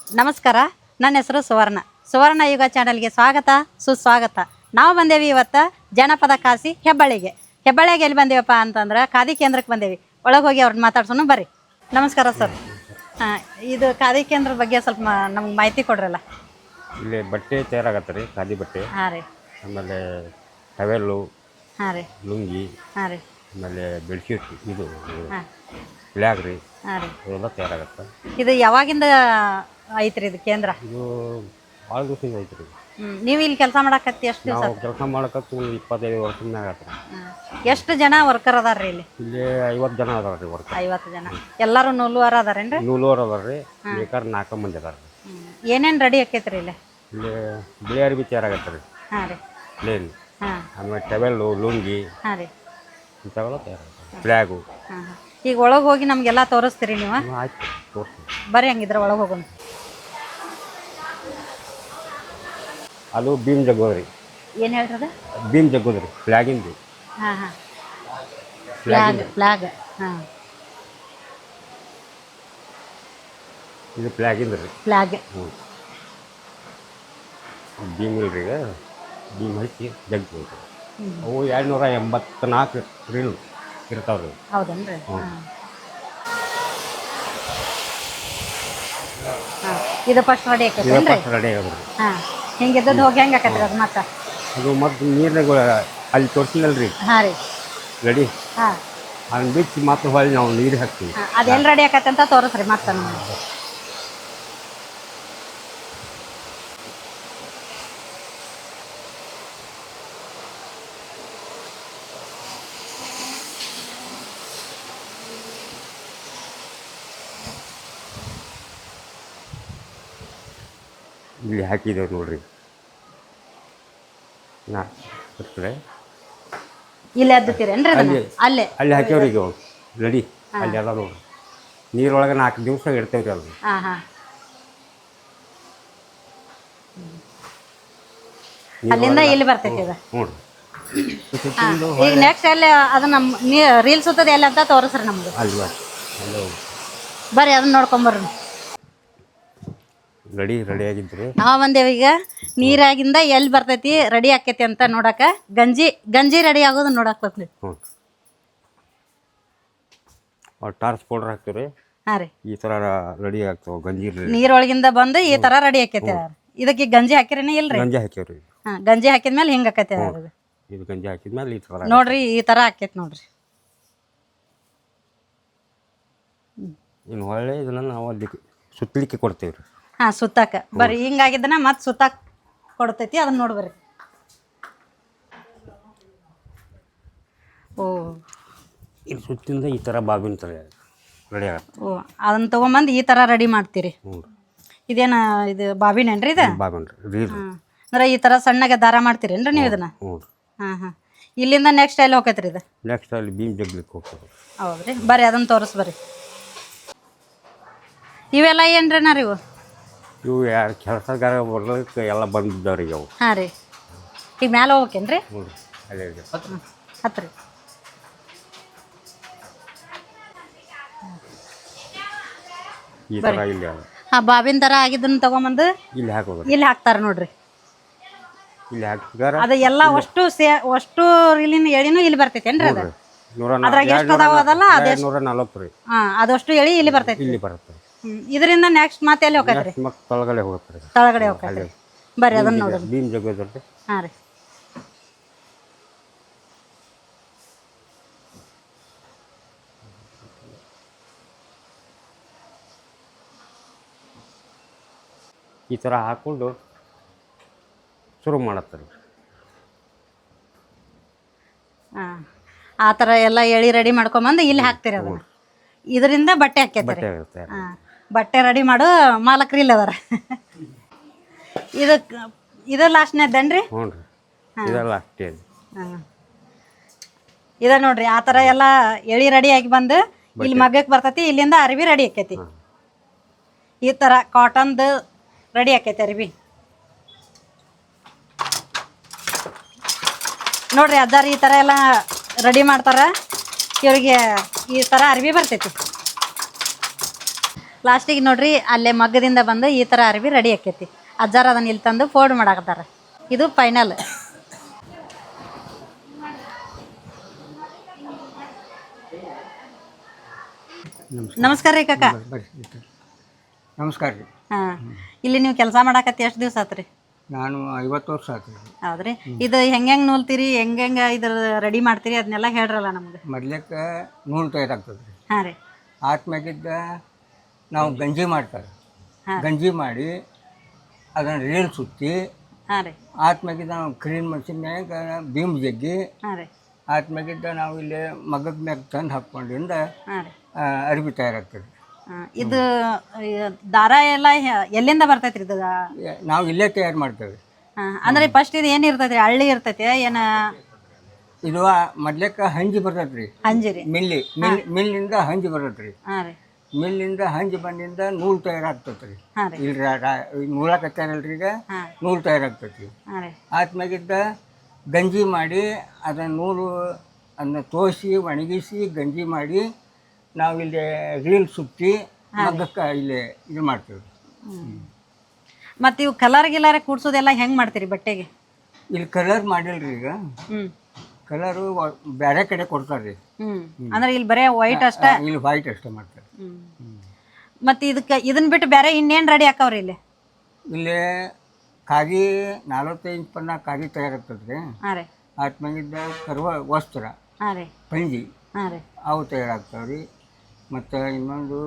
ನಮಸ್ಕಾರ, ನನ್ನ ಹೆಸರು ಸುವರ್ಣ ಯುಗ ಚಾನಲ್ಗೆ ಸ್ವಾಗತ ಸುಸ್ವಾಗತ. ನಾವು ಬಂದೇವಿ ಇವತ್ತು ಜನಪದ ಕಾಸಿ ಹೆಬ್ಬಳ್ಳಿಗೆ ಎಲ್ಲಿ ಬಂದೇವಪ್ಪ ಅಂತಂದ್ರೆ ಖಾದಿ ಕೇಂದ್ರಕ್ಕೆ ಬಂದೇವಿ. ಒಳಗೆ ಹೋಗಿ ಅವ್ರನ್ನ ಮಾತಾಡ್ಸೋಣ ಬರ್ರಿ. ನಮಸ್ಕಾರ ಸರ್. ಇದು ಖಾದಿ ಕೇಂದ್ರ ಬಗ್ಗೆ ಸ್ವಲ್ಪ ನಮ್ಗೆ ಮಾಹಿತಿ ಕೊಡ್ರಲ್ಲ. ಇಲ್ಲಿ ಬಟ್ಟೆ ತಯಾರಾಗತ್ತೆ ರೀ, ಖಾದಿ ಬಟ್ಟೆ. ಹಾಂ ರೀ. ಆಮೇಲೆ ಟವೆಲ್ಲು, ಹಾಂ ರೀ. ಲುಂಗಿ, ಹಾಂ ರೀ. ಆಮೇಲೆ ಬೆಡ್ಶೀಟ್, ಇದು ಹಾಂ ಫ್ಲ್ಯಾಗ್ ರೀ, ಹಾಂ ರೀ. ಇವೆಲ್ಲ ತಯಾರಾಗತ್ತೆ. ಇದು ಯಾವಾಗಿಂದ ಐತ್ರಿ ಇದು ಕೇಂದ್ರ? ಇದು ಭಾಳ ದಿವಸದಿಂದ ಐತೆ ರೀ. ನೀವು ಇಲ್ಲಿ ಕೆಲಸ ಮಾಡಕತ್ತಿ ಎಷ್ಟು ದಿವಸ? ನಾವು ಕೆಲಸ ಮಾಡಕತ್ತು 25 ವರ್ಷದ ಮ್ಯಾಗ ಆತ್ರಿ. ಎಷ್ಟು ಜನ ವರ್ಕರ್ ಅದಾರ ರೀ ಇಲ್ಲಿ? ಇಲ್ಲಿ 50 ಜನ ಅದಾರ ರೀ ವರ್ಕರ್. 50 ಜನ. ಎಲ್ಲರೂ ನೂಲುವರ ಅದಾರೇನ್ರಿ? ನೂಲುವರ್ ಅದಾರ ರೀ, ಬೇಕಾದ್ರೆ 4 ಮಂದಿ ಅದಾರ ರೀ. ಏನೇನು ರೆಡಿ ಆಕೈತ್ರಿ ಇಲ್ಲಿ? ಇಲ್ಲಿ ಬಿಳಿ ಅರಿವಿ ತಯಾರಾಗತ್ತೆ ರೀ. ಹಾಂ ರೀ. ಪ್ಲೇನ್, ಹಾಂ. ಆಮೇಲೆ ಟವೆಲ್ಲು, ಲುಂಗಿ, ಹಾಂ ರೀ. ಇಂಥವೆಲ್ಲ ತಯಾರಾಗತ್ತೆ. ಫ್ಲ್ಯಾಗು. ಹಾಂ ಹಾಂ. ಈಗ ಒಳಗೆ ಹೋಗಿ ನಮಗೆಲ್ಲ ತೋರಿಸ್ತೀರಿ ನೀವು? ಆಯ್ತು, ತೋರಿಸ್ತೀನಿ ಬರ್ರಿ. ಹಂಗಿದ್ರೆ ಒಳಗೆ ಹೋಗೋಣ. ಅದು ಭೀಮ್ ಜಗ್ಗೋದ್ರಿ. ಏನು ಹೇಳ್ತದ? ಭೀಮ್ ಜಗ್ಗೋದ್ರಿ, ಫ್ಲ್ಯಾಗಿಂದು. ಹಾಂ ಹಾಂ. ಫ್ಲಾಗ್. ಹಾಂ. ಇದು ಫ್ಲ್ಯಾಗಿಂದು ರೀ. ಫ್ಲಾಗ್. ಹ್ಞೂ. ಭೀಮ್ ಇಲ್ರಿ, ಈಗ ಭೀಮ್ ಹಚ್ಚಿ ಜಗ್ಗಿ ಅವು 284 ರೀಲ್ ಇರ್ತಾವ್ರಿ. ಹೌದನ್ರಿ? ಹಾಂ ಹಾಂ. ಇದು ಫಸ್ಟ್ ರೆಡಿ ಆಕೈತೆ ರೆಡಿ ಆಗೋದ್ರಿ. ಹಾಂ. ಹಿಂಗೆ ಇದ್ದದ್ದು ಹೋಗಿ ಹೆಂಗೆ ಆಕೈತ್ರಿ ಅದು ಮತ್ತೆ? ಅದು ಮತ್ತು ನೀರಿನಾಗ ಅಲ್ಲಿ ತೋರಿಸಿನಲ್ರಿ ಹಾಂ ರೀ. ರೆಡಿ, ಹಾಂ. ಅದನ್ನ ಬಿಚ್ಚಿ ಮತ್ತೆ ಹೊಳ್ಳಿ ನಾವು ನೀರು ಹಾಕ್ತೀವಿ. ಅದು ಎಲ್ಲಿ ರೆಡಿ ಆಕೈತೆ ಅಂತ ತೋರಿಸ್ರಿ ಮತ್ತೆ ನಮಗೆ. ಇಲ್ಲಿ ಹಾಕಿದ್ದೇವೆ ನೋಡ್ರಿ. ನಾ ಬರ್ತದೆ ಇಲ್ಲಿ ಅದ್ದುತ್ತೀರೇನ್ರಿ? ಅಲ್ಲೇ ಅಲ್ಲಿ ಹಾಕ್ಯವ್ರಿ ಈಗ ರೆಡಿ. ಅಲ್ಲಿ ಎಲ್ಲ ನೋಡ್ರಿ, ನೀರೊಳಗೆ 4 ದಿವಸ ಇಡ್ತೇವ್ರಿ ಅದು. ಹಾಂ ಹಾಂ. ಅಲ್ಲಿಂದ ಇಲ್ಲಿ ಬರ್ತೈತಿ ಇದು. ಹ್ಞೂ. ಈಗ ನೆಕ್ಸ್ಟ್ ಎಲ್ಲಿ ಅದು ನಮ್ಮ ರೀಲ್ಸ್ ಸುತ್ತದ ಎಲ್ಲ ಅಂತ ತೋರಿಸ್ರಿ ನಮ್ಗೆ. ಅಲ್ಲಿ ಅಲ್ಲಿ ಬರ್ರಿ, ಅದನ್ನ ನೋಡ್ಕೊಂಬರ್ರಿ. ರೆಡಿ ಆಗಿದ್ರಿ. ನಾವು ಬಂದೇವಿ ಈಗ ನೀರಾಗಿಂದ ಎಲ್ಲಿ ಬರ್ತೈತಿ ರೆಡಿ ಆಕೈತಿ ಅಂತ ನೋಡಕ. ಗಂಜಿ ರೆಡಿ ಆಗೋದು ನೋಡಕ್ ಬರ್ತೀವಿ. ಹ್ಞೂ. ಟಾರ್ಚ್ ಪೌಡರ್ ಹಾಕ್ತೀವಿ. ಹಾಂ ರೀ. ಈ ಥರ ರೆಡಿ ಆಗ್ತಾವೆ ಗಂಜಿ. ನೀರೊಳಗಿಂದ ಬಂದು ಈ ಥರ ರೆಡಿ ಆಕೈತಿ. ಇದಕ್ಕೆ ಗಂಜಿ ಹಾಕಿರೇನೆ ಇಲ್ರಿ? ಗಂಜಿ ಹಾಕ್ಯವ್ರಿ. ಹಾಂ. ಗಂಜಿ ಹಾಕಿದ್ಮೇಲೆ ಹಿಂಗೆ ಆಕೈತಿ. ಇದು ಗಂಜಿ ಹಾಕಿದ್ಮೇಲೆ ಈ ಥರ ನೋಡ್ರಿ, ಈ ಥರ ಆಕೈತಿ ನೋಡ್ರಿ. ಇನ್ನು ಹೊಳ್ಳಿ ಇದನ್ನು ನಾವು ಅಲ್ಲಿ ಸುತ್ತಲಿಕ್ಕೆ ಕೊಡ್ತೇವೆ ರೀ. ಹಾಂ, ಸುತ್ತಾಕ ಬರ್ರಿ. ಹಿಂಗಾಗಿದ್ದನ ಮತ್ತೆ ಸುತ್ತಾಕ ಕೊಡ್ತೈತಿ. ಅದನ್ನ ನೋಡ್ಬರ್ರಿ. ಓ, ಇಲ್ಲಿ ಸುತ್ತಿಂದ ಈ ಥರ ಬಾಬಿನ ಥರ ರೆಡಿ ಆಗುತ್ತೆ. ಓ, ಅದನ್ನ ತೊಗೊಂಬಂದು ಈ ಥರ ರೆಡಿ ಮಾಡ್ತೀರಿ? ಹ್ಞೂ. ಇದೇನು ಇದು ಬಾಬಿನೇನ್ರಿ ಇದು? ಬಾಬಿನ ರೀ. ಹಾಂ. ಅಂದ್ರೆ ಈ ಥರ ಸಣ್ಣಗೆ ದಾರ ಮಾಡ್ತೀರೇನ್ರಿ ನೀವು ಇದನ್ನ? ಹ್ಞೂ. ಹಾಂ ಹಾಂ. ಇಲ್ಲಿಂದ ನೆಕ್ಸ್ಟ್ ಎಲ್ಲಿ ಹೋಗೈತ್ರಿ ಇದು? ನೆಕ್ಸ್ಟ್ ಅಲ್ಲಿ ಭೀಮ್ ಜಗ್ಲಿಕ್ಕೆ ಹೋಗ್ತದೆ. ಹೌದ್ರಿ. ಬರ್ರಿ, ಅದನ್ನ ತೋರಿಸ್ಬರ್ರಿ. ಇವೆಲ್ಲ ಏನ್ರಿ ರೀ ಇವು? ಇವು ಯಾರು ಕೆಲಸಗಾರ ಬರ್ಲಿಕ್ಕೆ ಎಲ್ಲ ಬಂದಿದ್ದಾವ್ರಿ ಅವು. ಹಾಂ ರೀ. ಈಗ ಮ್ಯಾಲೆ ಹೋಗ್ಬೇಕೇನ್ರಿ? ಹ್ಞೂ. ಅಲ್ಲೇ ಹತ್ರಿ. ಈ ಥರ ಇಲ್ಲಿ ಹಾಂ, ಬಾಬಿನ ಥರ ಆಗಿದ್ದನ್ನ ತೊಗೊಂಬಂದು ಇಲ್ಲಿ ಹಾಕೋದು. ಇಲ್ಲಿ ಹಾಕ್ತಾರೆ ನೋಡ್ರಿ. ಇಲ್ಲಿ ಹಾಕಿದಾರ ಅದು ಎಲ್ಲ ಅಷ್ಟು ಇಲ್ಲಿನ ಎಳಿನೂ ಇಲ್ಲಿ ಬರ್ತೈತೇನ್ರಿ? ಅದು ಅದ್ರಾಗ ಎಷ್ಟು ಅದಾವ ಅದಲ್ಲ? 240 ರೀ. ಹಾಂ, ಅದಷ್ಟು ಎಳಿ ಇಲ್ಲಿ ಬರ್ತೈತಿ. ಇಲ್ಲಿ ಬರುತ್ತೆ. ಇದರಿಂದ ನೆಕ್ಸ್ಟ್ ಮತ್ತೆ ಎಲ್ಲಿ ಹೋಗತ್ರಿ? ಮತ್ತೆ ತಳಗಡೆ ಹೋಗುತ್ತೆ. ತಳಗಡೆ ಹೋಗತ್ರಿ. ಬರ್ರಿ, ಅದನ್ನ ನೋಡ್ರಿ. ಭೀಮ್ ಜಗ್ಗೋದ್ರಿ. ಹಾಂ ರೀ. ಈ ಥರ ಹಾಕ್ಕೊಂಡು ಶುರು ಮಾಡತ್ತಾರೆ. ಹಾಂ, ಆ ಥರ ಎಲ್ಲ ಎಳಿ ರೆಡಿ ಮಾಡ್ಕೊಂಬಂದು ಇಲ್ಲಿ ಹಾಕ್ತೀರಿ ಅದನ್ನ. ಇದರಿಂದ ಬಟ್ಟೆ ಹಾಕೈತೆ. ಹಾಂ, ಬಟ್ಟೆ ರೆಡಿ ಮಾಡು ಮಾಲಕ್ರಿ ಇಲ್ಲ ಅದಾರ. ಇದು ಲಾಸ್ಟ್ನೇದನ್ರಿ? ಹ್ಞೂ ರೀ. ಇದೆಲ್ಲ ಅಷ್ಟೇ. ಹಾಂ, ಇದ ನೋಡ್ರಿ. ಆ ಥರ ಎಲ್ಲ ಎಳಿ ರೆಡಿ ಆಗಿ ಬಂದು ಇಲ್ಲಿ ಮಗ್ಗಕ್ಕೆ ಬರ್ತೈತಿ. ಇಲ್ಲಿಂದ ಅರಿವಿ ರೆಡಿ ಆಕೈತಿ. ಈ ಥರ ಕಾಟನ್ದು ರೆಡಿ ಆಕೈತಿ ಅರಿವಿ. ನೋಡ್ರಿ, ಅಜ್ಜಾರು ಈ ಥರ ಎಲ್ಲ ರೆಡಿ ಮಾಡ್ತಾರೆ. ಇವ್ರಿಗೆ ಈ ಥರ ಅರಿವಿ ಬರ್ತೈತಿ. ಲಾಸ್ಟಿಗೆ ನೋಡ್ರಿ ಅಲ್ಲೇ ಮಗ್ಗದಿಂದ ಬಂದು ಈ ಥರ ಅರ್ವಿ ರೆಡಿ ಆಕೈತಿ. ಅಜ್ಜಾರ ಅದನ್ನ ಇಲ್ಲಿ ತಂದು ಫೋಲ್ಡ್ ಮಾಡಾಕತ್ತಾರ. ಇದು ಫೈನಲ್. ನಮಸ್ಕಾರ ರೀ ಕಾಕ. ನಮಸ್ಕಾರ ರೀ. ಹಾಂ, ಇಲ್ಲಿ ನೀವು ಕೆಲಸ ಮಾಡಾಕತ್ತಿ ಎಷ್ಟು ದಿವಸ ಆತ್ರಿ? ನಾನು 50 ವರ್ಷ ಆಯ್ತು ರೀ. ಹೌದ್ರಿ. ಇದು ಹೆಂಗೆ ನೂಲ್ತೀರಿ, ಹೆಂಗೆ ಇದ್ರ ರೆಡಿ ಮಾಡ್ತೀರಿ ಅದನ್ನೆಲ್ಲ ಹೇಳ್ರಲ್ಲ ನಮ್ಗೆ. ಮೊದ್ಲಕ್ಕೆ ನೂಲು ತಯಾರಾಗ್ತದೆ ರೀ. ಹಾಂ ರೀ. ಆತ್ಮ್ಯಾಗಿದ್ದ ನಾವು ಗಂಜಿ ಮಾಡ್ತಾರೆ. ಗಂಜಿ ಮಾಡಿ ಅದನ್ನು ರೀಲ್ ಸುತ್ತಿ ಹಾಂ ರೀ. ಆತ್ಮ್ಯಾಗಿದ್ದ ನಾವು ಕ್ಲೀನ್ ಮಷಿನ್ಯಾಗ ಬೀಮ್ ಜಗ್ಗಿ ಹಾಂ ರೀ. ಆತ್ಮ್ಯಾಗಿದ್ದ ನಾವು ಇಲ್ಲಿ ಮಗದ ಮ್ಯಾಗ ತಂದು ಹಾಕ್ಕೊಂಡಿಂದ ಹಾಂ ರೀ. ಅರ್ಬಿ ತಯಾರಾಗ್ತದೆ. ಇದು ದಾರ ಎಲ್ಲ ಎಲ್ಲಿಂದ ಬರ್ತೈತ್ರಿ ಇದು? ನಾವು ಇಲ್ಲೇ ತಯಾರು ಮಾಡ್ತೇವೆ. ಅಂದ್ರೆ ಫಸ್ಟ್ ಇದು ಏನು ಇರ್ತೈತಿ? ಹಳ್ಳಿ ಇರ್ತೈತಿ ಏನ? ಇದು ಮೊದ್ಲಕ್ಕೆ ಹಂಜಿ ಬರ್ತೈತೆ ರೀ. ಹಂಜಿರಿ. ಮಿಲ್ಲಿಂದ ಹಂಜಿ ಬರ್ತೈತೆ ರೀ. ಹಾಂ ರೀ. ಮಿಲ್ಲಿಂದ ಹಂಜಿ ಬಂದಿಂದ ನೂಲು ತಯಾರಾಗ್ತೈತೆ ರೀ. ಹಾಂ ರೀ. ಇಲ್ಲಿ ನೂಲಕತ್ತಾರಲ್ರಿ ಈಗ ನೂಲು ತಯಾರಾಗ್ತೈತಿ. ಹಾಂ ರೀ. ಆತ್ಮ್ಯಾಗಿದ್ದ ಗಂಜಿ ಮಾಡಿ ಅದನ್ನು ನೂಲು ಅದನ್ನ ತೋರಿಸಿ ಒಣಗಿಸಿ ಗಂಜಿ ಮಾಡಿ ನಾವು ಇಲ್ಲಿ ರೀಲ್ ಸುತ್ತಿ ಮಗಕ್ಕೆ ಇಲ್ಲಿ ಇದು ಮಾಡ್ತೀವಿ. ಮತ್ತು ಇವು ಕಲರ್ ಗಿಲರ್ ಕೂಡ್ಸೋದೆಲ್ಲ ಹೆಂಗೆ ಮಾಡ್ತೀರಿ ಬಟ್ಟೆಗೆ? ಇಲ್ಲಿ ಕಲರ್ ಮಾಡಿಲ್ರಿ ಈಗ. ಕಲರು ಬೇರೆ ಕಡೆ ಕೊಡ್ತಾರೆ ರೀ. ಅಂದ್ರೆ ಇಲ್ಲಿ ಬರೇ ವೈಟ್ ಅಷ್ಟ? ಇಲ್ಲಿ ವೈಟ್ ಅಷ್ಟೇ ಮಾಡ್ತಾರೆ. ಮತ್ತು ಇದನ್ನ ಬಿಟ್ಟು ಬೇರೆ ಇನ್ನೇನು ರೆಡಿ ಹಾಕವ್ರಿ ಇಲ್ಲಿ? ಇಲ್ಲಿ ಕಾಗಿ 45 ಇಂಚ್ ಕಾಗಿ ತಯಾರಾಗ್ತದೆ ರೀ. ಹಾಂ ರೀ. ಆತ್ಮ್ಯಾಗಿದ್ದ ಕರ್ವ ವಸ್ತ್ರ, ಹಾಂ ರೀ. ಪಂಜಿ ಹಾಂ ರೀ. ಅವು ತಯಾರಾಗ್ತಾವೆ ರೀ. ಮತ್ತು ಇನ್ನೊಂದು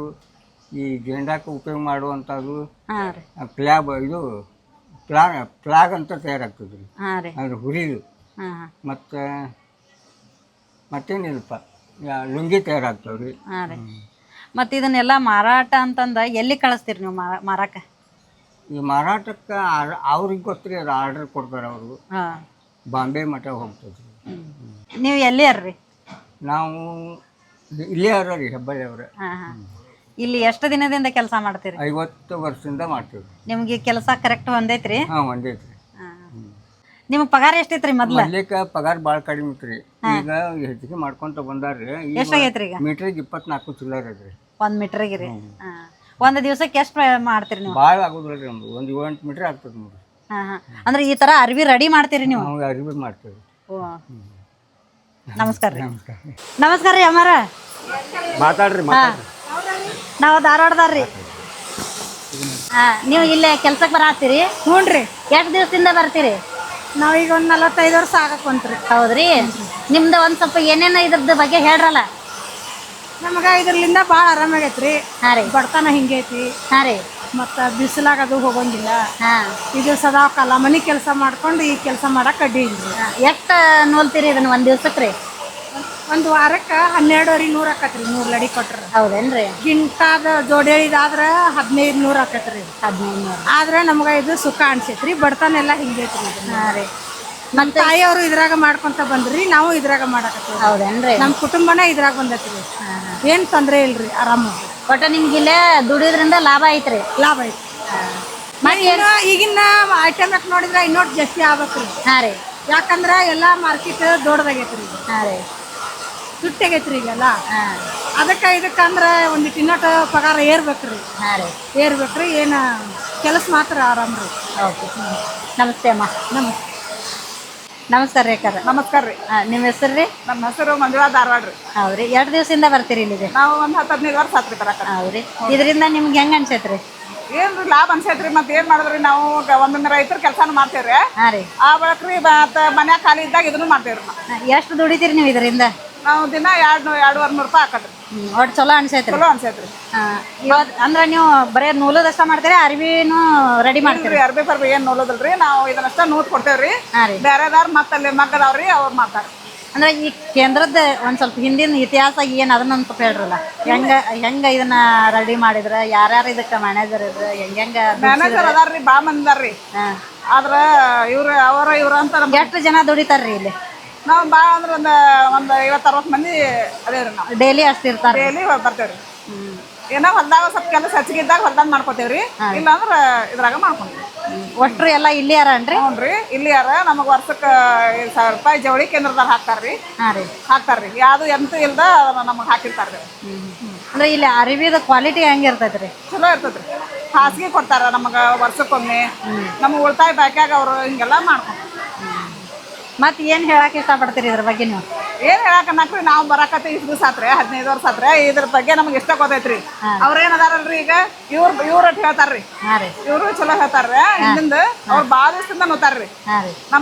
ಈ ಜೆಂಡಾಕ್ಕೆ ಉಪಯೋಗ ಮಾಡುವಂಥದ್ದು ಹಾಂ ರೀ. ಇದು ಫ್ಲಾಗ್ ಅಂತ ತಯಾರಾಗ್ತದೆ ರೀ. ಹಾಂ ರೀ. ಅದ್ರ ಹುರಿದು ಹಾಂ. ಮತ್ತು ಮತ್ತೇನಿಲ್ಲಪ್ಪ ಲುಂಗಿ ತಯಾರಾಗ್ತಾವೆ ರೀ. ಹಾಂ ರೀ. ಮತ್ತು ಇದನ್ನೆಲ್ಲ ಮಾರಾಟ ಅಂತಂದ ಎಲ್ಲಿ ಕಳಿಸ್ತೀರಿ ನೀವು ಮಾರಾಕ? ಈ ಮಾರಾಟಕ್ಕೆ ಅವ್ರಿಗೆ ಗೊತ್ತಿರಿ, ಅದು ಆರ್ಡರ್ ಕೊಡ್ತಾರೆ ಅವರು. ಹಾಂ. ಬಾಂಬೆ ಮಠ ಹೋಗ್ತದೆ ರೀ. ನೀವು ಎಲ್ಲಿ ಅರ್ರಿ? ನಾವು ಇಲ್ಲೇ ಅವ್ರ ರೀ, ಹೆಬ್ಬಳ್ಳಿ ಅವ್ರ. ಹಾಂ ಹಾಂ. ಇಲ್ಲಿ ಎಷ್ಟು ದಿನದಿಂದ ಕೆಲಸ ಮಾಡ್ತೀರಿ? 50 ವರ್ಷದಿಂದ ಮಾಡ್ತೀವಿ. ನಿಮ್ಗೆ ಕೆಲಸ ಕರೆಕ್ಟ್ ಒಂದೈತ್ರಿ? ಹಾಂ, ಒಂದೈತ್ರಿ. ನಿಮ್ಗೆ ಪಗಾರ ಎಷ್ಟೈತ್ರಿ ಮೊದ್ಲು? ಮೊದ್ಲಿಕ್ಕೆ ಪಗಾರ ಭಾಳ ಕಡಿಮೆ ಇತ್ತು ರೀ. ಈಗ ಹೆಚ್ಚಿಗೆ ಮಾಡ್ಕೊಂತ ಬಂದಾರ್ರಿ. ಎಷ್ಟಾಗೈತ್ರಿ ಈಗ? ಮೀಟ್ರಿಗೆ 24 ಚಿಲ್ಲರ್ ಐತ್ರಿ. 1 ಮೀಟ್ರಿಗೆ ರೀ? ಹಾಂ. ಒಂದು ದಿವಸಕ್ಕೆ ಎಷ್ಟು ಮಾಡ್ತೀರಿ ನೀವು? ಭಾಳ ಆಗೋದಿಲ್ಲ ರೀ, ನಮ್ದು ಒಂದು 7 ಮೀಟ್ರ್ ಆಗ್ತದೆ ನೋಡಿರಿ. ಹಾಂ ಹಾಂ. ಅಂದ್ರೆ ಈ ಥರ ಅರ್ವಿ ರೆಡಿ ಮಾಡ್ತೀರಿ ನೀವು? ನಾವು ಅರಿವಿ ಮಾಡ್ತೇವೆ. ಓ, ನಮಸ್ಕಾರ ರೀ. ನಮಸ್ಕಾರ ರೀ ಅಮ್ಮಾರ. ಮಾತಾಡ್ರಿ. ನಾವು ಧಾರವಾಡದಾರ್ರಿ. ಹಾಂ. ನೀವು ಇಲ್ಲೇ ಕೆಲ್ಸಕ್ಕೆ ಬರತ್ತೀರಿ? ಹ್ಞೂ ರೀ. ಎಷ್ಟು ದಿವಸದಿಂದ ಬರ್ತೀರಿ? ನಾವೀಗ ಒಂದು 45 ವರ್ಷ ಆಗಕ್ಕಂತ್ರಿ. ಹೌದ್ರಿ. ನಿಮ್ದು ಒಂದು ಸ್ವಲ್ಪ ಏನೇನು ಇದ್ರದ್ದು ಬಗ್ಗೆ ಹೇಳ್ರಲ್ಲ. ನಮಗೆ ಇದರ್ಲಿಂದ ಭಾಳ ಆರಾಮಾಗೈತೆ ರೀ. ಹಾಂ ರೀ. ಬಡತನ ಹಿಂಗೈತಿ. ಹಾಂ ರೀ. ಮತ್ತು ಬಿಸಿಲಾಗದು ಹೋಗಂಗಿಲ್ಲ. ಹಾಂ. ಇದು ಸದಾ ಕಾಲ ಮನೆ ಕೆಲಸ ಮಾಡ್ಕೊಂಡು ಈ ಕೆಲಸ ಮಾಡಕ್ಕೆ ಅಡ್ಡಿ ಇಲ್ರಿ. ಎಷ್ಟು ನೂಲ್ತೀರಿ ಇದನ್ನು ಒಂದು ದಿವ್ಸಕ್ಕೆ ರೀ? ಒಂದು ವಾರಕ್ಕೆ 12,100 ಆಕತ್ರಿ 100 ಲಡಿ ಕೊಟ್ರೆ. ಹೌದೇನ್ರಿ? ಗಿಂಟಾದ ಜೋಡಿದಾದ್ರೆ 1500 ಆಕತ್ರಿ. 1500. ಆದ್ರೆ ನಮ್ಗೆ ಇದು ಸುಖ ಅನ್ಸೈತ್ರಿ. ಬಡತನ ಎಲ್ಲ ಹಿಂಗೈತ್ರಿ. ಹಾಂ ರೀ. ನಮ್ಮ ತಾಯಿಯವರು ಇದ್ರಾಗ ಮಾಡ್ಕೊಂತ ಬಂದ್ರಿ, ನಾವು ಇದ್ರಾಗ ಮಾಡಕತ್ತೀವಿ. ಹೌದೇನ್ರಿ? ನಮ್ಮ ಕುಟುಂಬನೇ ಇದ್ರಾಗ ಬಂದೈತ್ರಿ. ಏನು ತೊಂದರೆ ಇಲ್ರಿ, ಆರಾಮ. ಒಟ್ಟು ನಿಮ್ಗೆ ಇಲ್ಲೇ ದುಡಿಯೋದ್ರಿಂದ ಲಾಭ ಐತ್ರಿ? ಲಾಭ ಐತಿ. ಈಗಿನ ಐಟಮ್ನಾಗ ನೋಡಿದ್ರೆ ಇನ್ನೊಟ್ಟು ಜಾಸ್ತಿ ಆಗ್ಬೇಕ್ರಿ. ಹಾಂ ರೀ. ಯಾಕಂದ್ರೆ ಎಲ್ಲ ಮಾರ್ಕೆಟ್ ದೊಡ್ಡದಾಗೈತ್ರಿ. ಹಾಂ ರೀ. ತುಟ್ಟಾಗೈತ್ರಿ ಈಗೆಲ್ಲ. ಹಾಂ. ಅದಕ್ಕೆ ಇದಕ್ಕಂದ್ರೆ ಒಂದಿಟ್ಟು ಇನ್ನೊಟ್ಟು ಪಗಾರ ಏರ್ಬೇಕ್ರಿ. ಹಾಂ ರೀ. ಏರ್ಬೇಕ್ರಿ. ಏನು ಕೆಲಸ ಮಾತ್ರ ಆರಾಮ ರೀ. ಓಕೆ. ನಮಸ್ತೆ ಅಮ್ಮ. ನಮಸ್ತೆ. ನಮಸ್ಕಾರ ರೀ ಅಕ್ಕಾರ. ನಮಸ್ಕಾರ ರೀ. ನಿಮ್ಮ ಹೆಸರು ರೀ? ನಮ್ಮ ಹೆಸರು ಮಂಜುಳಾ, ಧಾರವಾಡ ರೀ. ಹೌದ್ರಿ. ಎರಡು ದಿವಸದಿಂದ ಬರ್ತೀರಿ ಇಲ್ಲಿಗೆ? ನಾವು ಒಂದು 10-15 ವರ್ಷ ಆತ್ರಿ ಬರಕ. ಹೌದ್ರಿ. ಇದರಿಂದ ನಿಮ್ಗೆ ಹೆಂಗೆ ಅನ್ಸೈತ್ರಿ? ಏನ್ರಿ ಲಾಭ ಅನ್ಸೈತ್ರಿ. ಮತ್ತೆ ಏನು ಮಾಡಿದ್ರಿ, ನಾವು ಒಂದೊಂದು ರೈತರ ಕೆಲಸನ ಮಾಡ್ತೇವ್ರಿ. ಹಾಂ ರೀ. ಆ ಬಳಕ್ರಿ ಮತ್ತು ಮನ್ಯಾಗ ಖಾಲಿ ಇದ್ದಾಗ ಇದನ್ನು ಮಾಡ್ತೇವ್ರಿ. ಎಷ್ಟು ದುಡಿತೀರಿ ನೀವು ಇದರಿಂದ? ನಾವು ದಿನ 200-250 ರೂಪಾಯಿ ಹಾಕತ್ರಿ. ಒಟ್ಟು ಚಲೋ ಅನ್ಸೈತ್ರಿ? ಚಲೋ ಅನ್ಸೈತ್ರಿ. ಇವತ್ತು ಅಂದ್ರೆ ನೀವು ಬರೀ ನೂಲದಷ್ಟ ಮಾಡ್ತೀರಿ, ಅರ್ವಿನೂ ರೆಡಿ ಮಾಡ್ತೀರಿ? ಅರ್ಬಿ ಪರ್ಬಿ ಏನು ನೋಲೋದಿಲ್ರಿ. ನಾವು ಇದನ್ನಷ್ಟ ನೂತ್ ಕೊಡ್ತೇವ್ರಿ. ಹಾಂ ರೀ. ಬೇರೆದಾರು ಮತ್ತೆ ಅಲ್ಲಿ ಮಗ್ಗದವ್ರಿ, ಅವ್ರು ಮಾಡ್ತಾರೆ. ಅಂದ್ರೆ ಈ ಕೇಂದ್ರದ ಒಂದು ಸ್ವಲ್ಪ ಹಿಂದಿನ ಇತಿಹಾಸ ಏನು ಅದನ್ನೊಂದು ಸ್ವಲ್ಪ ಹೇಳ್ರಲ್ಲ. ಹೆಂಗೆ ಇದನ್ನ ರೆಡಿ ಮಾಡಿದ್ರೆ, ಯಾರ್ಯಾರು ಇದಕ್ಕೆ ಮ್ಯಾನೇಜರ್ ಇದ್ರೆ, ಹೆಂಗೆ? ಮ್ಯಾನೇಜರ್ ಅದಾರ್ರಿ, ಭಾಳ ಮಂದಿ ಅದಾರ್ರಿ. ಹಾಂ. ಆದ್ರೆ ಇವ್ರು ಅಂತ ಎಷ್ಟು ಜನ ದುಡಿತಾರ್ರಿ ಇಲ್ಲಿ? ನಾವು ಭಾಳ ಅಂದ್ರೆ ಒಂದು 50-60 ಮಂದಿ ಅದೇವ್ರಿ. ನಾವು ಡೈಲಿ ಅಷ್ಟು ಇರ್ತಾರೆ? ಡೈಲಿ ಬರ್ತೇವ್ರಿ. ಏನೋ ಹೊಲ್ದಾಗ ಸ್ವಲ್ಪ ಕೆಲಸ ಹೆಚ್ಚಿಗೆ ಇದ್ದಾಗ ಹೊಲ್ದಾಗ ಮಾಡ್ಕೋತೇವ್ರಿ. ಇಲ್ಲಾಂದ್ರೆ ಇದ್ರಾಗ ಮಾಡ್ಕೊಂತೀವಿ. ಒಟ್ರು ಎಲ್ಲ ಇಲ್ಲಿ ಯಾರನ್ರಿ? ಹ್ಞೂ ರೀ, ಇಲ್ಲಿ ಯಾರ ನಮಗೆ ವರ್ಷಕ್ಕೆ 1000 ರೂಪಾಯಿ ಜವಳಿ ಕೇಂದ್ರದಾಗ ಹಾಕ್ತಾರ್ರಿ. ಹಾಂ ರೀ. ಹಾಕ್ತಾರ್ರಿ. ಯಾವುದು ಎಂತೂ ಇಲ್ದ ನಮಗೆ ಹಾಕಿರ್ತಾರೆ. ಅಂದ್ರೆ ಇಲ್ಲಿ ಅರಿವಿದ ಕ್ವಾಲಿಟಿ ಹೆಂಗಿರ್ತೈತೆ ರೀ? ಚಲೋ ಇರ್ತೈತ್ರಿ. ಹಾಸಿಗೆ ಕೊಡ್ತಾರ ನಮಗೆ ವರ್ಷಕ್ಕೊಮ್ಮೆ. ನಮ್ಮ ಉಳಿತಾಯ ಬ್ಯಾಂಕ್ಯಾಗ ಅವರು ಹಿಂಗೆಲ್ಲ ಮಾಡ್ಕೊಂಡು ಮತ್ತೆ ಏನು ಹೇಳಕ್ಕೆ ಇಷ್ಟಪಡ್ತೀರಿ ಇದ್ರ ಬಗ್ಗೆ ನೀವು? ಏನ್ ಹೇಳಕನ್ನಕ್ರಿ, ನಾವು ಬರಾಕತ್ತಿ ಇಷ್ಟು ದಿವಸ ಆತ್ರಿ, 15 ವರ್ಷ ಆತ್ರಿ. ಇದ್ರ ಬಗ್ಗೆ ನಮ್ಗೆ ಇಷ್ಟ ಗೊತ್ತೈತ್ರಿ. ಅವ್ರೇನ್ ಅದಾರಲ್ರಿ ಈಗ ಇವ್ರ ಹೇಳ್ತಾರ್ರಿ. ಹಾಂ ರೀ. ಇವ್ರು ಚಲೋ ಹೇಳ್ತಾರ್ರಿ. ಹಿಂದಿಂದ ಅವ್ರು ಭಾಳ ದಿವಸದಿಂದ ನೋಡ್ತಾರ್ರಿ. ಹಾಂ ರೀ.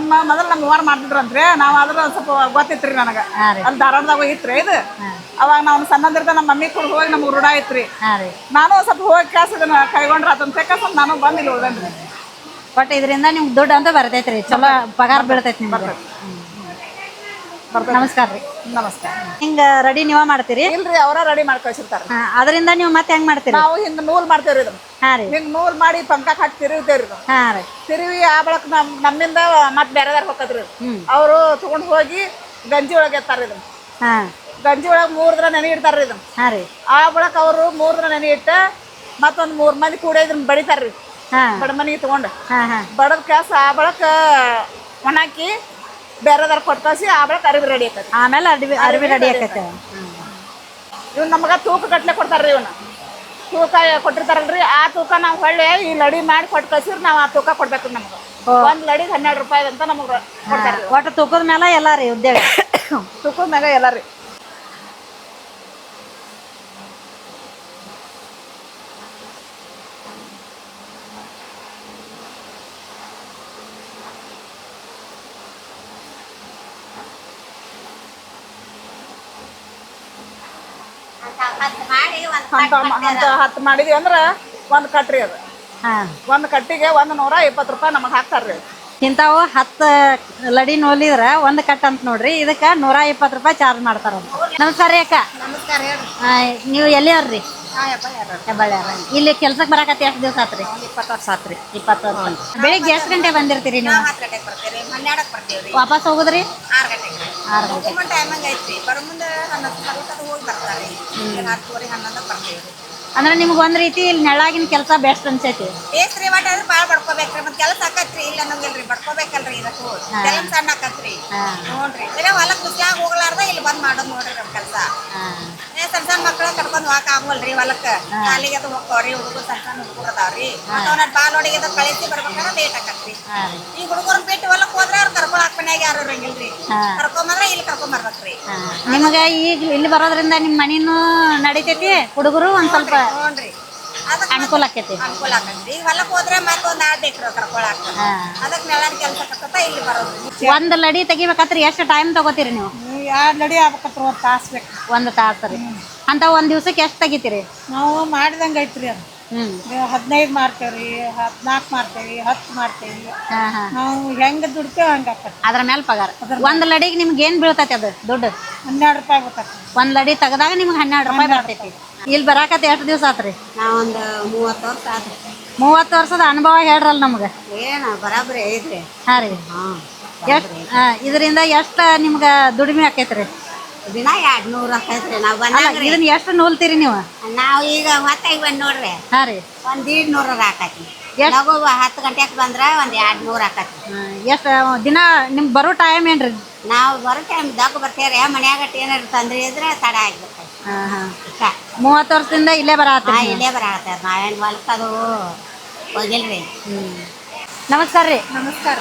ಮೊದಲು ನಮ್ಮ ಅವ್ವಾರ ಮಾಡ್ತಿದ್ರಂತ್ರಿ. ನಾವು ಆದ್ರೆ ಸ್ವಲ್ಪ ಗೊತ್ತಿತ್ರಿ ನನಗೆ. ಅಲ್ಲಿ ಧಾರವಾಡದಾಗ ಇತ್ರಿ ಇದು. ಅವಾಗ ನಾವು ಸಣ್ಣದಿರ್ತ ನಮ್ಮ ಮಮ್ಮಿ ಕೂಡ ಹೋಗಿ ನಮ್ಗೆ ರೂಢ ಐತ್ರಿ. ಹಾಂ ರೀ. ನಾನು ಸ್ವಲ್ಪ ಹೋಗಿ ಕ್ಯಾಸ್ ಇದನ್ನ ಕೈಗೊಂಡ್ರ ಅಂತ ಸ್ವಲ್ಪ ನಾನು ಬಂದು ಇಲ್ಲಿ ಉಳ್ದೇನ್ರಿ. ಬಟ್ ಇದರಿಂದ ನಿಮ್ಗೆ ದುಡ್ಡು ಅಂತ ಬರ್ತೈತ್ರಿ, ಚಲೋ ಪಗಾರ ಬೀಳ್ತೈತಿ ನಿಮ್ಗೆ. ನಮಸ್ಕಾರ ರೀ. ನಮಸ್ಕಾರ. ಹಿಂಗ ರೆಡಿ ನೀವ ಮಾಡ್ತೀರಿ? ಇಲ್ರಿ, ಅವರ ರೆಡಿ ಮಾಡಿ ಕಳ್ಸಿರ್ತಾರ. ಅದರಿಂದ ನೀವು ಮತ್ತೆ ಹೆಂಗ್ ಮಾಡ್ತೀರಿ? ನಾವು ಹಿಂಗ ನೂಲ್ ಮಾಡ್ತೇವ್ರಿ ಇದನ್ನ. ಹಾಂ ರೀ. ಹಿಂಗ ನೂಲ್ ಮಾಡಿ ಪಂಕಕ್ಕೆ ಹಾಕಿ ತಿರುಗ್ತೇವ್ರಿ. ಹಾಂ ರೀ. ತಿರುವಿ ಆ ಬಳಕ ನಮ್ಮಿಂದ ಮತ್ತೆ ಬೇರೆದಾರ ಹೋಗತ್ರಿ. ಅವರು ತಗೊಂಡ್ ಹೋಗಿ ಗಂಜಿ ಒಳಗೆ ಎತ್ತಾರ ಇದನ್ನ. ಹಾಂ. ಗಂಜಿ ಒಳಗೆ 3 ದಿನ ನೆನೆ ಇಡ್ತಾರ್ರಿ ಇದನ್ನ. ಹಾಂ ರೀ. ಆ ಬಳಕ ಅವರು 3 ದಿನ ನೆನೆ ಇಟ್ಟ ಮತ್ತೊಂದು 3 ಮಂದಿ ಕೂಡ ಇದನ್ನ ಬಡಿತಾರ್ರಿ. ಬಡ ಮನೆಗೆ ತಗೊಂಡು ಬಡದ ಕ್ಯಾಸ ಆ ಬಳಕ ಒಣಾಕಿ ಬೇರೆದಾರ ಕೊಟ್ಟು ಕಳ್ಸಿ ಆ ಬಳಕ ಅರಿವಿ ರೆಡಿ ಆಕತಿ. ಆಮೇಲೆ ಅರಿವಿ ರೆಡಿ ಆಕೈತೆ. ಇವ್ನು ನಮಗ ತೂಕ ಗಟ್ಲೆ ಕೊಡ್ತಾರ್ರಿ. ಇವನ್ನ ತೂಕ ಕೊಟ್ಟಿರ್ತಾರಲ್ರಿ, ಆ ತೂಕ ನಾವು ಹೊಳ್ಳಿ ಈ ಲಡಿ ಮಾಡಿ ಕೊಟ್ಟು ಕಳ್ಸಿದ್ರೆ ನಾವು ಆ ತೂಕ ಕೊಡ್ಬೇಕು. ನಮ್ಗೆ 1 ಲಡಿಗೆ 12 ರೂಪಾಯಿ ಅಂತ ನಮಗೆ ಕೊಡ್ತಾರ್ರಿ. ಒಟ್ಟು ತೂಕದ ಮೇಲೆ ಎಲ್ಲ ರೀ ಉದ್ಯೋಗ. ತೂಕದ ಮ್ಯಾಗ ಎಲ್ಲ ರೀ. ಅಂತ 10 ಮಾಡಿದ್ವಿ ಅಂದ್ರೆ 1 ಕಟ್ರಿ ಅದು. 1 ಕಟ್ಟಿಗೆ 120 ರೂಪಾಯಿ ನಮಗೆ ಹಾಕ್ತಾರ್ರಿ. ಇಂಥವು 10 ಲಡಿ ನೋಲಿದ್ರೆ 1 ಕಟ್ ಅಂತ ನೋಡ್ರಿ, ಇದಕ್ಕೆ 120 ರೂಪಾಯಿ ಚಾರ್ಜ್ ಮಾಡ್ತಾರಂತ. ನಮಸ್ಕಾರ ರೀ ಅಕ್ಕ. ನಮಸ್ಕಾರ ಹೇಳ್ರಿ. ನೀವು ಎಲ್ಲಿಯವ್ರಿ? ಹೆಬ್ಬಳ್ಳಿಯಾರ. ಇಲ್ಲಿ ಕೆಲ್ಸಕ್ಕೆ ಬರಾಕತ್ತಿ ಎಷ್ಟು ದಿವಸ ಆತ್ರಿ? 20 ವರ್ಷ ಆತ್ರಿ. 20 ವರ್ಷ. ಬೆಳಿಗ್ಗೆ ಎಷ್ಟು ಗಂಟೆ ಬಂದಿರ್ತೀರಿ ನೀವು? 10 ಗಂಟೆಗೆ ಬರ್ತೀವಿ, 12ಕ್ಕೆ ಬರ್ತೀವಿ. ವಾಪಸ್ ಹೋಗುದ್ರಿ? 6 ಗಂಟೆಗೆ. 6 ಗಂಟೆ ಟೈಮಿಂಗ್ ಐತ್ರಿ. ಬರೋ ಮುಂದೆ 11 ಹೋಗಿ ಬರ್ತಾರೆ. 10:30 11 ಬರ್ತೀವಿ. ಅಂದ್ರೆ ನಿಮ್ಗೆ ಒಂದ್ ರೀತಿ ಇಲ್ಲಿ ನೆಳ್ಳಾಗಿನ ಕೆಲಸ ಬೆಸ್ಟ್ ಅನ್ಸೈತಿ. ಬೇಸ್ರಿ ಒಟ್ಟ ಆದ್ರೆ ಭಾಳ ಬಡ್ಕೋಬೇಕ್ರಿ. ಮತ್ತೆ ಕೆಲಸ ಆಕತ್ರಿ, ಇಲ್ಲ ಅನ್ನಂಗಿಲ್ರಿ, ಬಡ್ಕೋಬೇಕಲ್ರಿ. ಇದಕ್ಕೂ ಕೆಲಸ ಸಣ್ಣ ಆಕತ್ರಿ. ನೋಡ್ರಿ ಇಲ್ಲ ಹೊಲಕ್ಕೆ ಖುಷಿಯಾಗಿ ಹೋಗ್ಲಾರ್ದ ಇಲ್ಲಿ ಬಂದ್ ಮಾಡೋದು ನೋಡ್ರಿ ನಮ್ಮ ಕೆಲಸ. ಸಣ್ಣ ಸಣ್ಣ ಮಕ್ಕಳ ಕರ್ಕೊಂಡು ಹೋಗಕ್ ಆಗಲ್ರಿ ಹೊಲಕ್ಕೆ. ಕಾಲಿಗೆ ಅದು ಹೋಗ್ತಾವ್ರಿ ಹುಡುಗರು, ಸಣ್ಣ ಹುಡುಗರು ಅದಾವ್ರಿ. ಮತ್ತೆ ಅವ್ನ ಬಾಲೋಡಿಗೆ ಅದು ಕಳಿಸಿ ಬರ್ಬೇಕಾದ್ರೆ ಲೇಟ್ ಆಕತ್ರಿ. ಈ ಹುಡುಗರನ್ನ ಬಿಟ್ಟು ಹೊಲಕ್ಕೆ ಹೋದ್ರೆ ಅವ್ರು ಕರ್ಕೊಳಕ್ ಮನ್ಯಾಗ ಯಾರು ಇರಂಗಿಲ್ರಿ. ಕರ್ಕೊಂಬಂದ್ರೆ ಇಲ್ಲಿ ಕರ್ಕೊಂಬರ್ಬೇಕ್ರಿ. ನಿಮ್ಗೆ ಈಗ ಇಲ್ಲಿ ಬರೋದ್ರಿಂದ ನಿಮ್ಮ ಮನಿನೂ ನಡಿತೈತಿ, ಹುಡುಗರು ಒಂದ್ ಸ್ವಲ್ಪ ನೋಡ್ರಿ ಅನುಕೂಲ ಆಕೈತಿ. ಅನುಕೂಲ ಆಕತ್ರಿ. ಈಗ ಹೊಲಕ್ಕೆ ಹೋದ್ರೆ ಮತ್ತೊಂದು ಆಡ್ಬೇಕ್ರಿ ಕರ್ಕೊಳಕ್. ಅದಕ್ಕೆ ನೆಲದ ಕೆಲಸ ಕತ್ತ ಇಲ್ಲಿ ಬರೋದು. 1 ಲಡಿ ತೆಗಿಬೇಕಾದ್ರೆ ಎಷ್ಟು ಟೈಮ್ ತಗೋತೀರಿ ನೀವು? 2 ಲಡಿ ಆಗ್ಬೇಕತ್ರ 1 ತಾಸು ಬೇಕು. 1 ತಾಸು ರೀ. ಅಂತ ಒಂದ್ ದಿವ್ಸಕ್ಕೆ ಎಷ್ಟು ತೆಗಿತೀರಿ? ನಾವು ಮಾಡಿದಂಗೆ ಐತ್ರಿ ಅದು. 15 ಮಾಡ್ತೇವ್ರಿ, 14 ಮಾಡ್ತೇವಿ, 10 ಮಾಡ್ತೇವಿ. ನಾವು ಹೆಂಗೆ ದುಡ್ತೇವೆ ಹಂಗೆ ಆಕತಿ. ಅದ್ರ ಮೇಲೆ ಪಗಾರ. 1 ಲಡಿಗೆ ನಿಮ್ಗೆ ಏನು ಬೀಳ್ತೈತಿ ಅದು ದುಡ್ಡು? 12 ರೂಪಾಯಿ ಬರ್ತೈತಿ. 1 ಲಡಿ ತೆಗದಾಗ ನಿಮ್ಗೆ 12 ರೂಪಾಯಿ ಬರ್ತೈತಿ. ಇಲ್ಲಿ ಬರಾಕತ್ತೆ ಎಷ್ಟು ದಿವಸ ಆತ್ರಿ? ನಾವೊಂದು 30 ವರ್ಷ ಆದ್ರಿ. 30 ವರ್ಷದ ಅನುಭವ ಹೇಳ್ರಲ್ಲ ನಮ್ಗೆ. ಏನು ಬರಾಬರಿ ಐತ್ರಿ. ಹಾಂ ರೀ. ಎಷ್ಟು ಇದರಿಂದ ಎಷ್ಟು ನಿಮ್ಗೆ ದುಡಿಮೆ ಆಕೈತ್ರಿ? ದಿನ 200 ಆಕೈತ್ರಿ. ನಾವು ಬಂದಾಗ ಇದನ್ನ ಎಷ್ಟು ನೂಲ್ತೀರಿ ನೀವು? ನಾವು ಈಗ ಹೊತ್ತಾಗಿ ಬಂದು ನೋಡ್ರಿ ಹಾಂ ರೀ. 100-150 ಆಕತಿ. ಲಗು 10 ಗಂಟೆಗೆ ಬಂದ್ರೆ 200 ಆಕತಿ. ಎಷ್ಟು ದಿನ ನಿಮ್ಗೆ ಬರೋ ಟೈಮ್ ಏನ್ರಿ? ನಾವು ಬರೋ ಟೈಮ್ ದಾಗ ಬರ್ತೇವ್ರಿ. ಮನ್ಯಾಗ ಏನಾರು ತೊಂದ್ರೆ ಇದ್ರೆ ತಡ ಆಗ್ಬಿಡ್ತೈತಿ. 30 ವರ್ಷದಿಂದ ಇಲ್ಲೇ ಬರತ್ತೀರಿ? ಇಲ್ಲೇ ಬರತ್ತೇವೆ. ನಾವೇನು ಹೊಲಕ್ಕೆ ಅದು ಹೋಗಿಲ್ರಿ. ನಮಸ್ಕಾರ ರೀ. ನಮಸ್ಕಾರ.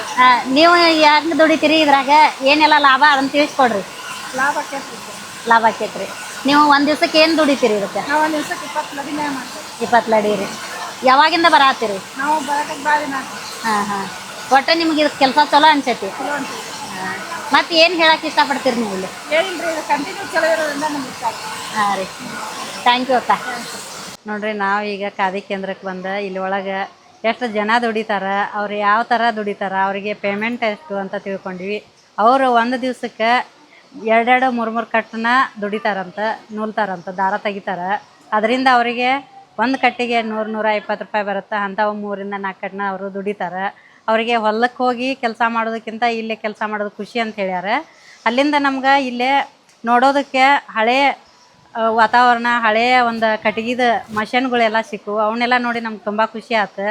ನೀವು ಹೆಂಗೆ ದುಡಿತೀರಿ ಇದ್ರಾಗ? ಏನೆಲ್ಲ ಲಾಭ ಅದನ್ನ ತಿಳಿಸ್ಕೊಡ್ರಿ. ಲಾಭ ಆಕೈತ್ರಿ. ಲಾಭ ಆಕೈತ್ರಿ. ನೀವು ಒಂದು ದಿವ್ಸಕ್ಕೆ ಏನು ದುಡಿತೀರಿ ಇದಕ್ಕೆ? ನಾವು 1 ದಿವ್ಸಕ್ಕೆ 20 ಲಡಿನೇ ಮಾಡ್ತೇವೆ. 20 ಲಡಿ ರೀ. ಯಾವಾಗಿಂದ ಬರತ್ತೀರಿ? ನಾವು ಬರಕ್ಕೆ ಭಾಳ ದಿನ ಹಾಂ. ಒಟ್ಟು ನಿಮ್ಗೆ ಇದು ಕೆಲಸ ಚಲೋ ಅನ್ಸೈತಿ. ಮತ್ತೆ ಏನು ಹೇಳಕ್ಕೆ ಇಷ್ಟಪಡ್ತೀರಿ ನೀವು ಇಲ್ಲಿ? ಹೇಳಿಲ್ರಿ, ಇದು ಕಂಟಿನ್ಯೂ ಚಲೋ ಇರೋದ್ರಿಂದ ನಮ್ಗೆ ಇಷ್ಟ ಆಗುತ್ತೆ. ಹಾಂ ರೀ. ಥ್ಯಾಂಕ್ ಯು ಅಕ್ಕ. ನೋಡ್ರಿ, ನಾವು ಈಗ ಖಾದಿ ಕೇಂದ್ರಕ್ಕೆ ಬಂದು ಇಲ್ಲಿ ಒಳಗೆ ಎಷ್ಟು ಜನ ದುಡಿತಾರ, ಅವ್ರು ಯಾವ ಥರ ದುಡಿತಾರ, ಅವರಿಗೆ ಪೇಮೆಂಟ್ ಎಷ್ಟು ಅಂತ ತಿಳ್ಕೊಂಡ್ವಿ. ಅವರು ಒಂದು ದಿವ್ಸಕ್ಕೆ 2-2, 3-3 ಕಟ್ಟನ್ನ ದುಡಿತಾರಂತ, ನೂಲ್ತಾರಂತ, ದಾರ ತೆಗಿತಾರ. ಅದರಿಂದ ಅವರಿಗೆ 1 ಕಟ್ಟಿಗೆ 100-120 ರೂಪಾಯಿ ಬರುತ್ತೆ. ಅಂಥವು 3-4 ಕಟ್ಟನ್ನ ಅವರು ದುಡಿತಾರೆ. ಅವರಿಗೆ ಹೊಲಕ್ಕೆ ಹೋಗಿ ಕೆಲಸ ಮಾಡೋದಕ್ಕಿಂತ ಇಲ್ಲೇ ಕೆಲಸ ಮಾಡೋದು ಖುಷಿ ಅಂತ ಹೇಳ್ಯಾರ. ಅಲ್ಲಿಂದ ನಮ್ಗೆ ಇಲ್ಲೇ ನೋಡೋದಕ್ಕೆ ಹಳೆ ವಾತಾವರಣ, ಹಳೆಯ ಒಂದು ಕಟ್ಟಿಗೆದ ಮಷನ್ಗಳೆಲ್ಲ ಸಿಕ್ಕವು. ಅವನ್ನೆಲ್ಲ ನೋಡಿ ನಮ್ಗೆ ತುಂಬ ಖುಷಿ ಆಯ್ತು.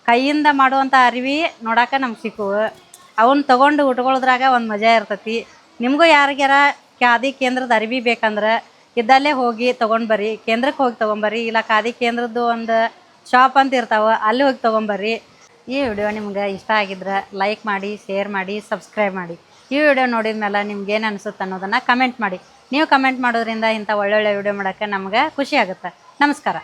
ಕೈಯಿಂದ ಮಾಡುವಂಥ ಅರಿವಿ ನೋಡೋಕೆ ನಮ್ಗೆ ಸಿಕ್ಕವು. ಅವನ್ನ ತೊಗೊಂಡು ಉಟ್ಕೊಳ್ಳೋದ್ರಾಗ ಒಂದು ಮಜಾ ಇರ್ತೈತಿ. ನಿಮಗೂ ಯಾರಿಗ್ಯಾರ ಖಾದಿ ಕೇಂದ್ರದ ಅರಿವಿ ಬೇಕಂದ್ರೆ ಇದ್ದಲ್ಲೇ ಹೋಗಿ ತೊಗೊಂಡು ಬರ್ರಿ, ಕೇಂದ್ರಕ್ಕೆ ಹೋಗಿ ತೊಗೊಂಬರ್ರಿ, ಇಲ್ಲ ಖಾದಿ ಕೇಂದ್ರದ್ದು ಒಂದು ಶಾಪ್ ಅಂತ ಇರ್ತಾವೆ ಅಲ್ಲಿ ಹೋಗಿ ತೊಗೊಂಬರ್ರಿ. ಈ ವಿಡಿಯೋ ನಿಮ್ಗೆ ಇಷ್ಟ ಆಗಿದ್ರೆ ಲೈಕ್ ಮಾಡಿ, ಶೇರ್ ಮಾಡಿ, ಸಬ್ಸ್ಕ್ರೈಬ್ ಮಾಡಿ. ಈ ವಿಡಿಯೋ ನೋಡಿದ ಮೇಲೆ ನಿಮ್ಗೆ ಏನು ಅನಿಸುತ್ತೆ ಅನ್ನೋದನ್ನು ಕಮೆಂಟ್ ಮಾಡಿ. ನೀವು ಕಮೆಂಟ್ ಮಾಡೋದ್ರಿಂದ ಇಂಥ ಒಳ್ಳೊಳ್ಳೆ ವಿಡಿಯೋ ಮಾಡೋಕ್ಕೆ ನಮ್ಗೆ ಖುಷಿ ಆಗುತ್ತೆ. ನಮಸ್ಕಾರ.